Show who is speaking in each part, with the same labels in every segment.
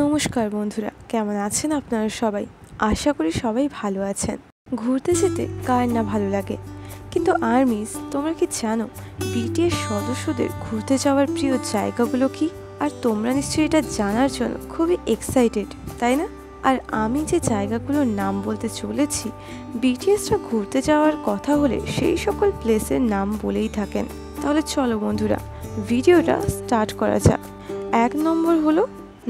Speaker 1: নমস্কার বন্ধুরা, কেমন আছেন আপনারা সবাই? আশা করি সবাই ভালো আছেন। ঘুরতে যেতে কার না ভালো লাগে, কিন্তু আর্মিস, তোমরা কি জানো বিটিএস সদস্যদের ঘুরতে যাওয়ার প্রিয় জায়গাগুলো কি? আর তোমরা নিশ্চয়ই এটা জানার জন্য খুবই এক্সাইটেড, তাই না? আর আমি যে জায়গাগুলোর নাম বলতে চলেছি, বিটিএসরা ঘুরতে যাওয়ার কথা হলে সেই সকল প্লেসের নাম বলেই থাকেন। তাহলে চলো বন্ধুরা, ভিডিওটা স্টার্ট করা যাক। 1 নম্বর হলো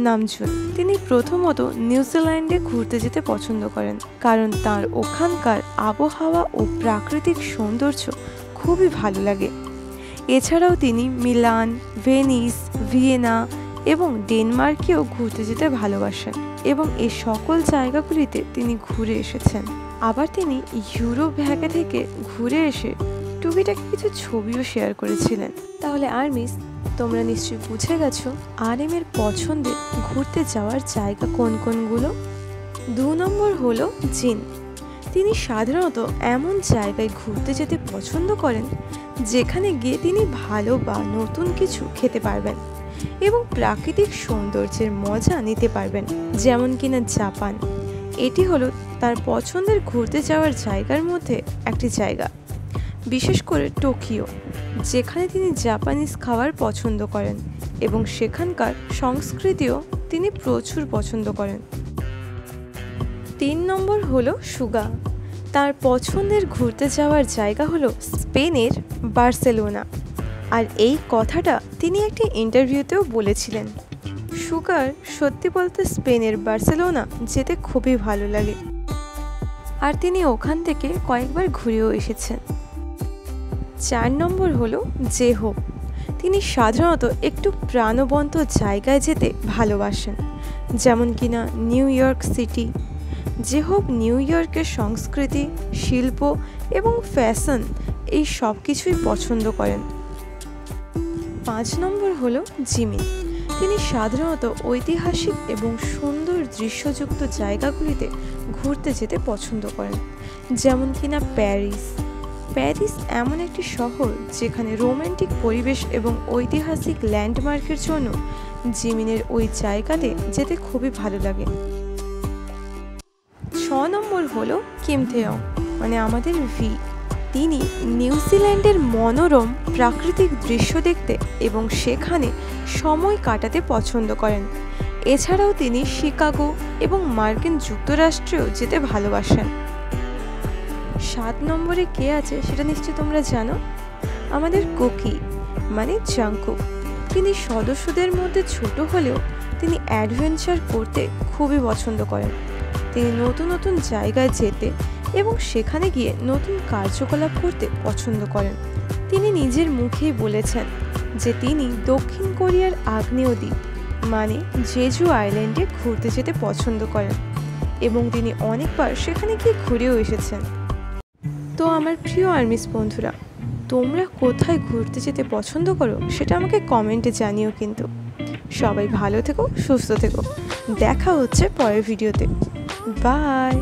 Speaker 1: নামজুন। তিনি প্রথমত নিউজিল্যান্ডে ঘুরতে যেতে পছন্দ করেন, কারণ তার ওখানকার আবহাওয়া ও প্রাকৃতিক সৌন্দর্য খুবই ভালো লাগে। এছাড়াও তিনি মিলান, ভেনিস, ভিয়েনা এবং ডেনমার্কেও ঘুরতে যেতে ভালোবাসেন এবং এই সকল জায়গাগুলিতে তিনি ঘুরে এসেছেন। আবার তিনি ইউরোপ থেকে ঘুরে এসে টুকিটাকি কিছু ছবিও শেয়ার করেছিলেন। তাহলে আর্মিস, তোমরা নিশ্চয়ই বুঝে গেছো RM এর পছন্দের ঘুরতে যাওয়ার জায়গা কোন কোনগুলো। 2 নম্বর হলো জিন। তিনি সাধারণত এমন জায়গায় ঘুরতে যেতে পছন্দ করেন যেখানে গিয়ে তিনি ভালো বা নতুন কিছু খেতে পারবেন এবং প্রাকৃতিক সৌন্দর্যের মজা নিতে পারবেন, যেমন কিনা জাপান। এটি হলো তার পছন্দের ঘুরতে যাওয়ার জায়গার মধ্যে একটি জায়গা, বিশেষ করে টোকিও, যেখানে তিনি জাপানিজ খাবার পছন্দ করেন এবং সেখানকার সংস্কৃতিও তিনি প্রচুর পছন্দ করেন। 3 নম্বর হলো সুগা। তার পছন্দের ঘুরতে যাওয়ার জায়গা হলো স্পেনের বার্সেলোনা, আর এই কথাটা তিনি একটি ইন্টারভিউতেও বলেছিলেন। সুগার সত্যি বলতে স্পেনের বার্সেলোনা যেতে খুবই ভালো লাগে, আর তিনি ওখান থেকে কয়েকবার ঘুরেও এসেছেন। 4 নম্বর হলো জেহোপ। তিনি সাধারণত একটু প্রাণবন্ত জায়গায় যেতে ভালোবাসেন, যেমন কিনা নিউ ইয়র্ক সিটি। জেহোপ নিউ ইয়র্কের সংস্কৃতি, শিল্প এবং ফ্যাশন এই সব কিছুই পছন্দ করেন। 5 নম্বর হলো জিমিন। তিনি সাধারণত ঐতিহাসিক এবং সুন্দর দৃশ্যযুক্ত জায়গাগুলিতে ঘুরতে যেতে পছন্দ করেন, যেমন কিনা প্যারিস। প্যারিস এমন একটি শহর যেখানে রোমান্টিক পরিবেশ এবং ঐতিহাসিক ল্যান্ডমার্কের জন্য জিমিনের ওই জায়গাতে যেতে খুবই ভালো লাগে। 6 নম্বর হলো কিম থেয়ং, মানে আমাদের ভি। তিনি নিউজিল্যান্ডের মনোরম প্রাকৃতিক দৃশ্য দেখতে এবং সেখানে সময় কাটাতে পছন্দ করেন। এছাড়াও তিনি শিকাগো এবং মার্কিন যুক্তরাষ্ট্রেও যেতে ভালোবাসেন। 7 নম্বরে কে আছে সেটা নিশ্চয়ই তোমরা জানো, আমাদের কুকি মানে জাংকুক। তিনি সদস্যদের মধ্যে ছোট হলেও তিনি অ্যাডভেঞ্চার করতে খুবই পছন্দ করেন। তিনি নতুন নতুন জায়গায় যেতে এবং সেখানে গিয়ে নতুন কার্যকলাপ করতে পছন্দ করেন। তিনি নিজের মুখেই বলেছেন যে তিনি দক্ষিণ কোরিয়ার আগ্নেয় দ্বীপ মানে জেজু আইল্যান্ডে ঘুরতে যেতে পছন্দ করেন এবং তিনি অনেকবার সেখানে গিয়ে ঘুরেও এসেছেন। তো আমার প্রিয় আর্মিস বন্ধুরা, তোমরা কোথায় ঘুরতে যেতে পছন্দ করো সেটা আমাকে কমেন্টে জানিও। কিন্তু সবাই ভালো থেকো, সুস্থ থেকো। দেখা হচ্ছে পরের ভিডিওতে। বাই।